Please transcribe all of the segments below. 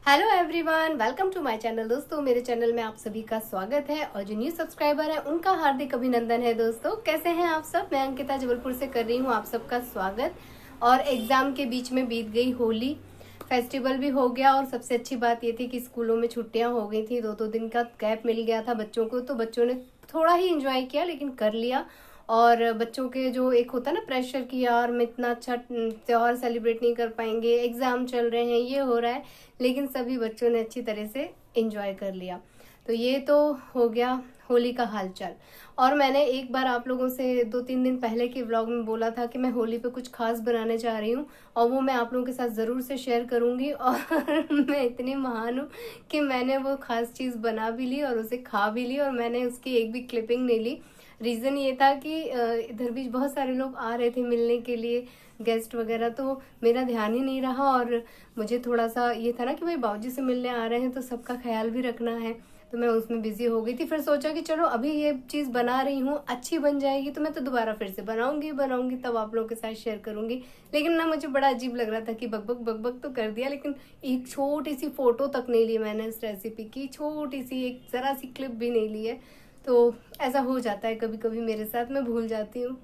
Hello everyone, welcome to my channel. दोस्तों, मेरे channel में आप सभी का स्वागत है और जो न्यू सब्सक्राइबर है उनका हार्दिक अभिनंदन है। दोस्तों, कैसे हैं आप सब? मैं अंकिता जबलपुर से कर रही हूँ आप सबका स्वागत। और एग्जाम के बीच में बीत गई होली, फेस्टिवल भी हो गया और सबसे अच्छी बात ये थी कि स्कूलों में छुट्टियां हो गई थी। दो दो दिन का गैप मिल गया था बच्चों को, तो बच्चों ने थोड़ा ही इंजॉय किया लेकिन कर लिया। और बच्चों के जो एक होता है ना प्रेशर कि यार मैं इतना अच्छा त्योहार सेलिब्रेट नहीं कर पाएंगे, एग्जाम चल रहे हैं, ये हो रहा है, लेकिन सभी बच्चों ने अच्छी तरह से एंजॉय कर लिया। तो ये तो हो गया होली का हालचाल। और मैंने एक बार आप लोगों से 2-3 दिन पहले के व्लॉग में बोला था कि मैं होली पे कुछ खास बनाने जा रही हूँ और वो मैं आप लोगों के साथ ज़रूर से शेयर करूँगी। और मैं इतनी महान हूँ कि मैंने वो खास चीज़ बना भी ली और उसे खा भी ली और मैंने उसकी एक भी क्लिपिंग नहीं ली। रीज़न ये था कि इधर भी बहुत सारे लोग आ रहे थे मिलने के लिए, गेस्ट वगैरह, तो मेरा ध्यान ही नहीं रहा। और मुझे थोड़ा सा ये था ना कि भाई बाबूजी से मिलने आ रहे हैं तो सबका ख्याल भी रखना है, तो मैं उसमें बिजी हो गई थी। फिर सोचा कि चलो अभी ये चीज़ बना रही हूँ, अच्छी बन जाएगी तो मैं तो दोबारा फिर से बनाऊंगी तब आप लोगों के साथ शेयर करूंगी। लेकिन ना मुझे बड़ा अजीब लग रहा था कि बकबक तो कर दिया, लेकिन एक छोटी सी फोटो तक नहीं ली मैंने इस रेसिपी की, छोटी सी एक जरा सी क्लिप भी नहीं ली है। तो ऐसा हो जाता है कभी कभी मेरे साथ, मैं भूल जाती हूँ।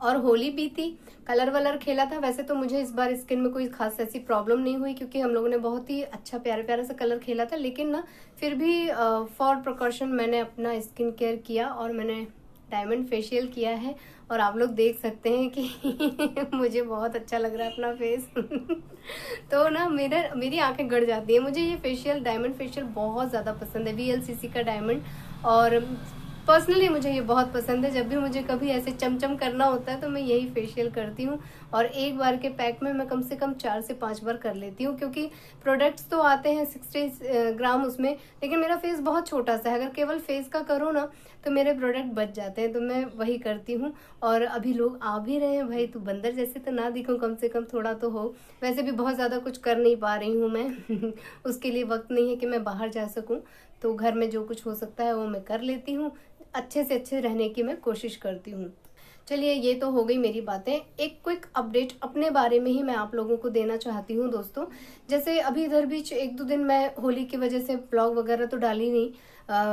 और होली बीती, कलर वलर खेला था। वैसे तो मुझे इस बार स्किन में कोई खास ऐसी प्रॉब्लम नहीं हुई क्योंकि हम लोगों ने बहुत ही अच्छा प्यारा प्यारा सा कलर खेला था, लेकिन ना फिर भी फॉर प्रिकॉशन मैंने अपना स्किन केयर किया और मैंने डायमंड फेशियल किया है। और आप लोग देख सकते हैं कि मुझे बहुत अच्छा लग रहा है अपना फेस। तो ना मेरी आंखें गड़ जाती है। मुझे ये फेशियल, डायमंड फेशियल बहुत ज़्यादा पसंद है, VLCC का डायमंड। और पर्सनली मुझे ये बहुत पसंद है। जब भी मुझे कभी ऐसे चमचम करना होता है तो मैं यही फेशियल करती हूँ। और एक बार के पैक में मैं कम से कम 4 से 5 बार कर लेती हूँ क्योंकि प्रोडक्ट्स तो आते हैं 60 ग्राम उसमें, लेकिन मेरा फेस बहुत छोटा सा है। अगर केवल फेस का करो ना तो मेरे प्रोडक्ट बच जाते हैं, तो मैं वही करती हूँ। और अभी लोग आ भी रहे हैं, भाई तो बंदर जैसे तो ना दिखूं, कम से कम थोड़ा तो हो। वैसे भी बहुत ज़्यादा कुछ कर नहीं पा रही हूँ मैं। उसके लिए वक्त नहीं है कि मैं बाहर जा सकूँ, तो घर में जो कुछ हो सकता है वो मैं कर लेती हूँ। अच्छे से अच्छे रहने की मैं कोशिश करती हूँ। चलिए, ये तो हो गई मेरी बातें। एक क्विक अपडेट अपने बारे में ही मैं आप लोगों को देना चाहती हूँ दोस्तों। जैसे अभी इधर बीच 1-2 दिन मैं होली की वजह से ब्लॉग वगैरह तो डाली नहीं।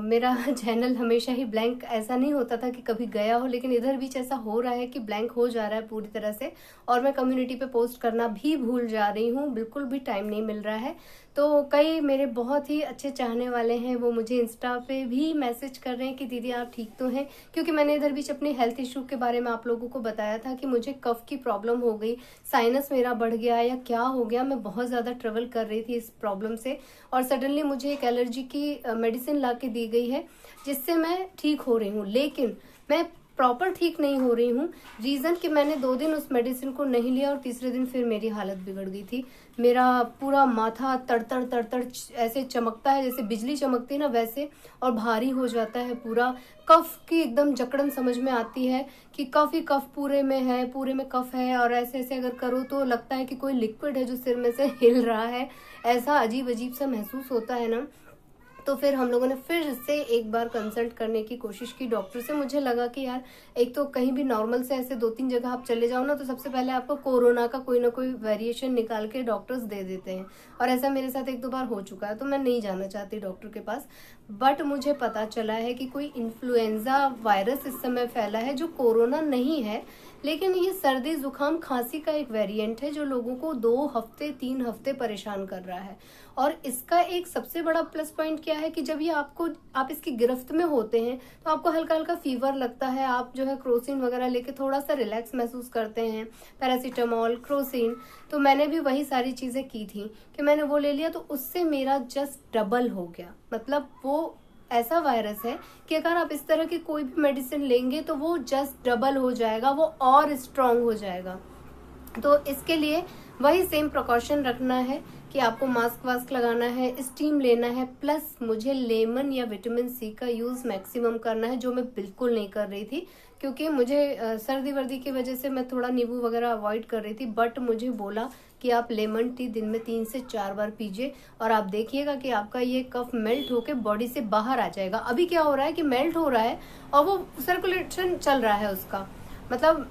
मेरा चैनल हमेशा ही ब्लैंक, ऐसा नहीं होता था कि कभी गया हो, लेकिन इधर बीच ऐसा हो रहा है कि ब्लैंक हो जा रहा है पूरी तरह से। और मैं कम्युनिटी पे पोस्ट करना भी भूल जा रही हूँ, बिल्कुल भी टाइम नहीं मिल रहा है। तो कई मेरे बहुत ही अच्छे चाहने वाले हैं, वो मुझे इंस्टा पे भी मैसेज कर रहे हैं कि दीदी आप ठीक तो हैं, क्योंकि मैंने इधर बीच अपने हेल्थ इशू के बारे में आप लोगों को बताया था कि मुझे कफ की प्रॉब्लम हो गई, साइनस मेरा बढ़ गया या क्या हो गया। मैं बहुत ज़्यादा ट्रेवल कर रही थी इस प्रॉब्लम से और सडनली मुझे एक एलर्जी की मेडिसिन ला के दी गई है जिससे मैं ठीक हो रही हूँ, लेकिन मैं प्रॉपर ठीक नहीं हो रही हूँ। रीज़न कि मैंने 2 दिन उस मेडिसिन को नहीं लिया और तीसरे दिन फिर मेरी हालत बिगड़ गई थी। मेरा पूरा माथा तड़तड़ तड़तड़ ऐसे चमकता है, जैसे बिजली चमकती है ना वैसे, और भारी हो जाता है पूरा। कफ की एकदम जकड़न समझ में आती है कि काफ़ी कफ पूरे में है, पूरे में कफ है। और ऐसे ऐसे अगर करो तो लगता है कि कोई लिक्विड है जो सिर में से हिल रहा है, ऐसा अजीब अजीब सा महसूस होता है ना। तो फिर हम लोगों ने फिर से एक बार कंसल्ट करने की कोशिश की डॉक्टर से। मुझे लगा कि यार, एक तो कहीं भी नॉर्मल से ऐसे 2-3 जगह आप चले जाओ ना तो सबसे पहले आपको कोरोना का कोई ना कोई वेरिएशन निकाल के डॉक्टर्स दे देते हैं, और ऐसा मेरे साथ 1-2 बार हो चुका है, तो मैं नहीं जाना चाहती डॉक्टर के पास। बट मुझे पता चला है कि कोई इन्फ्लुएंजा वायरस इस समय फैला है जो कोरोना नहीं है, लेकिन ये सर्दी जुकाम खांसी का एक वेरिएंट है जो लोगों को 2 हफ्ते 3 हफ्ते परेशान कर रहा है। और इसका एक सबसे बड़ा प्लस पॉइंट क्या है कि जब ये आप इसकी गिरफ्त में होते हैं तो आपको हल्का हल्का फीवर लगता है, आप जो है क्रोसिन वगैरह लेके थोड़ा सा रिलैक्स महसूस करते हैं, पैरासीटामॉल, क्रोसिन। तो मैंने भी वही सारी चीजें की थी कि मैंने वो ले लिया, तो उससे मेरा जस्ट डबल हो गया। मतलब वो ऐसा वायरस है कि अगर आप इस तरह की कोई भी मेडिसिन लेंगे तो वो जस्ट डबल हो जाएगा, वो और स्ट्रांग हो जाएगा। तो इसके लिए वही सेम प्रिकॉशन रखना है कि आपको मास्क वास्क लगाना है, स्टीम लेना है, प्लस मुझे लेमन या विटामिन सी का यूज मैक्सिमम करना है, जो मैं बिल्कुल नहीं कर रही थी क्योंकि मुझे सर्दी वर्दी की वजह से मैं थोड़ा नींबू वगैरह अवॉइड कर रही थी। बट मुझे बोला कि आप लेमन टी दिन में 3 से 4 बार पीजिए और आप देखिएगा कि आपका ये कफ मेल्ट होके बॉडी से बाहर आ जाएगा। अभी क्या हो रहा है कि मेल्ट हो रहा है और वो सर्कुलेशन चल रहा है उसका, मतलब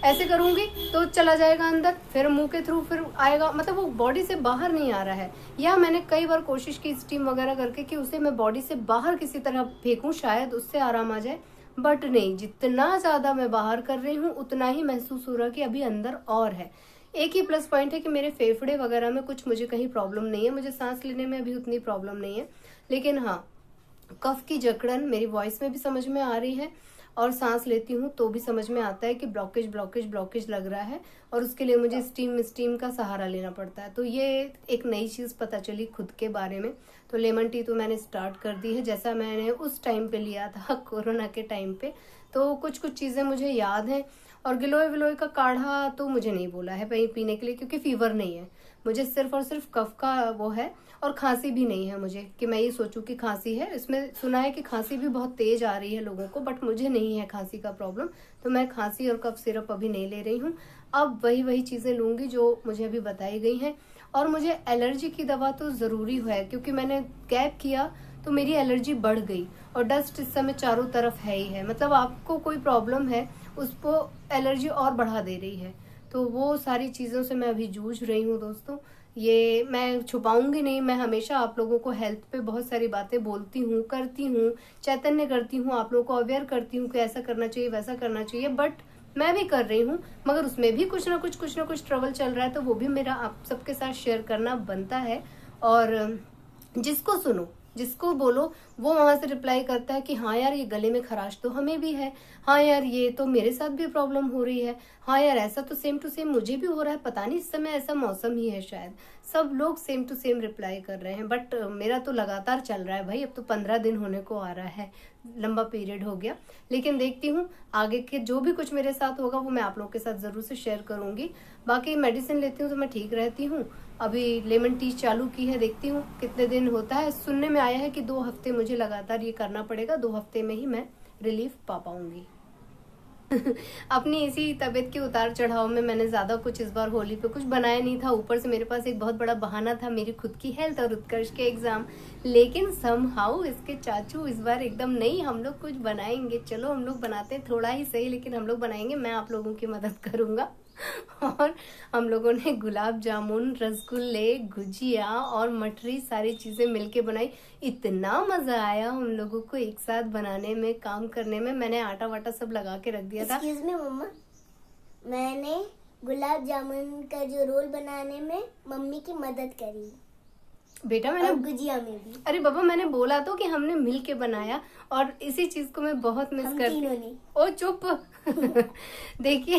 ऐसे करूंगी तो चला जाएगा अंदर, फिर मुंह के थ्रू फिर आएगा, मतलब वो बॉडी से बाहर नहीं आ रहा है। या मैंने कई बार कोशिश की स्टीम वगैरह करके कि उसे मैं बॉडी से बाहर किसी तरह फेंकूं, शायद उससे आराम आ जाए, बट नहीं, जितना ज्यादा मैं बाहर कर रही हूँ उतना ही महसूस हो रहा कि अभी अंदर और है। एक ही प्लस पॉइंट है कि मेरे फेफड़े वगैरह में कुछ मुझे कहीं प्रॉब्लम नहीं है, मुझे सांस लेने में अभी उतनी प्रॉब्लम नहीं है, लेकिन हाँ कफ की जकड़न मेरी वॉइस में भी समझ में आ रही है, और सांस लेती हूँ तो भी समझ में आता है कि ब्लॉकेज ब्लॉकेज ब्लॉकेज लग रहा है, और उसके लिए मुझे स्टीम का सहारा लेना पड़ता है। तो ये एक नई चीज पता चली खुद के बारे में। तो लेमन टी तो मैंने स्टार्ट कर दी है, जैसा मैंने उस टाइम पे लिया था कोरोना के टाइम पे। तो कुछ कुछ चीजें मुझे याद हैं। और गिलोय विलोय का काढ़ा तो मुझे नहीं बोला है भाई पीने के लिए, क्योंकि फीवर नहीं है मुझे, सिर्फ और सिर्फ कफ का वो है, और खांसी भी नहीं है मुझे कि मैं ये सोचूं कि खांसी है। इसमें सुना है कि खांसी भी बहुत तेज आ रही है लोगों को, बट मुझे नहीं है खांसी का प्रॉब्लम, तो मैं खांसी और कफ सिरप अभी नहीं ले रही हूँ। अब वही चीजें लूंगी जो मुझे अभी बताई गई हैं। और मुझे एलर्जी की दवा तो जरूरी है, क्योंकि मैंने गैप किया तो मेरी एलर्जी बढ़ गई, और डस्ट इस समय चारों तरफ है ही है, मतलब आपको कोई प्रॉब्लम है उसको एलर्जी और बढ़ा दे रही है। तो वो सारी चीजों से मैं अभी जूझ रही हूँ दोस्तों, ये मैं छुपाऊंगी नहीं। मैं हमेशा आप लोगों को हेल्थ पे बहुत सारी बातें बोलती हूँ, करती हूँ, चैतन्य करती हूँ, आप लोगों को अवेयर करती हूँ कि ऐसा करना चाहिए वैसा करना चाहिए, बट मैं भी कर रही हूँ, मगर उसमें भी कुछ ना कुछ ट्रबल चल रहा है, तो वो भी मेरा आप सबके साथ शेयर करना बनता है। और जिसको सुनो, जिसको बोलो, वो वहां से रिप्लाई करता है कि हाँ यार ये गले में खराश तो हमें भी है, हाँ यार ये तो मेरे साथ भी प्रॉब्लम हो रही है, हाँ यार ऐसा तो सेम टू सेम मुझे भी हो रहा है, पता नहीं इस समय ऐसा मौसम ही है शायद। सब लोग सेम टू सेम रिप्लाई कर रहे हैं, बट मेरा तो लगातार चल रहा है भाई, अब तो 15 दिन होने को आ रहा है, लंबा पीरियड हो गया। लेकिन देखती हूँ आगे के जो भी कुछ मेरे साथ होगा वो मैं आप लोगों के साथ जरूर से शेयर करूंगी। बाकी मेडिसिन लेती हूँ तो मैं ठीक रहती हूँ। अभी लेमन टी चालू की है, देखती हूँ कितने दिन होता है। सुनने में आया है कि 2 हफ्ते मुझे लगातार ये करना पड़ेगा, 2 हफ्ते में ही मैं रिलीफ पा पाऊंगी। अपनी इसी तबीयत के उतार चढ़ाव में मैंने ज्यादा कुछ इस बार होली पे कुछ बनाया नहीं था। ऊपर से मेरे पास एक बहुत बड़ा बहाना था, मेरी खुद की हेल्थ और उत्कर्ष के एग्जाम। लेकिन समहाउ इसके चाचू इस बार एकदम नहीं, हम लोग कुछ बनाएंगे, चलो हम लोग बनाते हैं, थोड़ा ही सही लेकिन हम लोग बनाएंगे, मैं आप लोगों की मदद करूंगा। और हम लोगों ने गुलाब जामुन, रसगुल्ले, गुजिया और मठरी सारी चीजें मिलके बनाई। इतना मजा आया हम लोगों को एक साथ बनाने में, काम करने में। मैंने आटा वाटा सब लगा के रख दिया था। एक्सक्यूज मी मम्मा, मैंने गुलाब जामुन का जो रोल बनाने में मम्मी की मदद करी बेटा मैंने, और गुजिया में भी। अरे बाबा मैंने बोला तो कि हमने मिल के बनाया, और इसी चीज को मैं बहुत मिस करती हूँ। ओ चुप। देखिए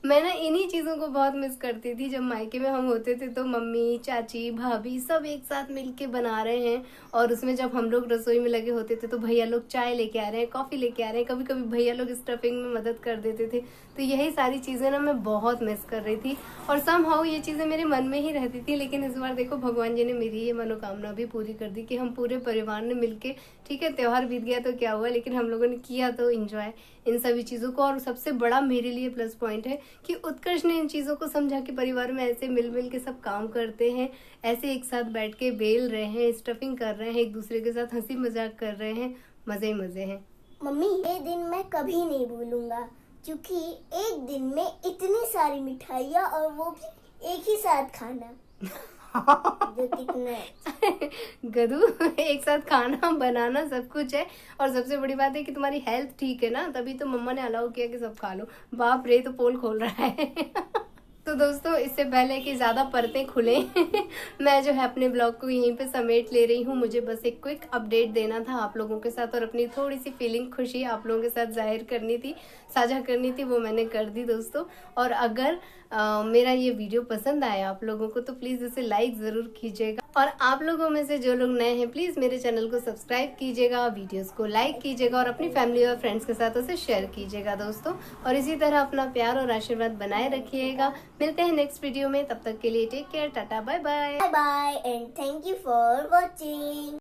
मैं ना इन्हीं चीजों को बहुत मिस करती थी। जब मायके में हम होते थे तो मम्मी, चाची, भाभी सब एक साथ मिलके बना रहे हैं, और उसमें जब हम लोग रसोई में लगे होते थे तो भैया लोग चाय लेके आ रहे हैं, कॉफी लेके आ रहे हैं, कभी कभी भैया लोग स्टफिंग में मदद कर देते थे। तो यही सारी चीजें ना मैं बहुत मिस कर रही थी, और समहाउ ये चीजें मेरे मन में ही रहती थी। लेकिन इस बार देखो भगवान जी ने मेरी ये मनोकामना भी पूरी कर दी कि हम पूरे परिवार ने मिलके, ठीक है त्योहार बीत गया तो क्या हुआ, लेकिन हम लोगों ने किया तो एंजॉय इन सभी चीजों को। और सबसे बड़ा मेरे लिए प्लस पॉइंट है कि उत्कर्ष ने इन चीजों को समझा कि परिवार में ऐसे मिल मिल के सब काम करते हैं, ऐसे एक साथ बैठ के बेल रहे हैं, स्टफिंग कर रहे हैं, एक दूसरे के साथ हंसी मजाक कर रहे हैं, मजे ही मजे हैं। मम्मी ये दिन मैं कभी नहीं भूलूंगा, क्योंकि एक दिन में इतनी सारी मिठाइयाँ और वो भी एक ही साथ खाना। जो कितना गधू, एक साथ खाना बनाना सब कुछ है, और सबसे बड़ी बात है कि तुम्हारी हेल्थ ठीक है ना, तभी तो मम्मा ने अलाउ किया कि सब खा लो। बाप रे, तो पोल खोल रहा है। तो दोस्तों इससे पहले कि ज्यादा परतें खुले मैं जो है अपने ब्लॉग को यहीं पे समेट ले रही हूँ। मुझे बस एक क्विक अपडेट देना था आप लोगों के साथ, और अपनी थोड़ी सी फीलिंग, खुशी आप लोगों के साथ जाहिर करनी थी, साझा करनी थी, वो मैंने कर दी दोस्तों। और अगर मेरा ये वीडियो पसंद आया आप लोगों को तो प्लीज इसे लाइक जरूर कीजिएगा, और आप लोगों में से जो लोग नए हैं प्लीज मेरे चैनल को सब्सक्राइब कीजिएगा, वीडियोस को लाइक कीजिएगा, और अपनी फैमिली और फ्रेंड्स के साथ उसे शेयर कीजिएगा दोस्तों। और इसी तरह अपना प्यार और आशीर्वाद बनाए रखिएगा। मिलते हैं नेक्स्ट वीडियो में, तब तक के लिए take care, tata, bye bye. Bye bye and thank you for watching.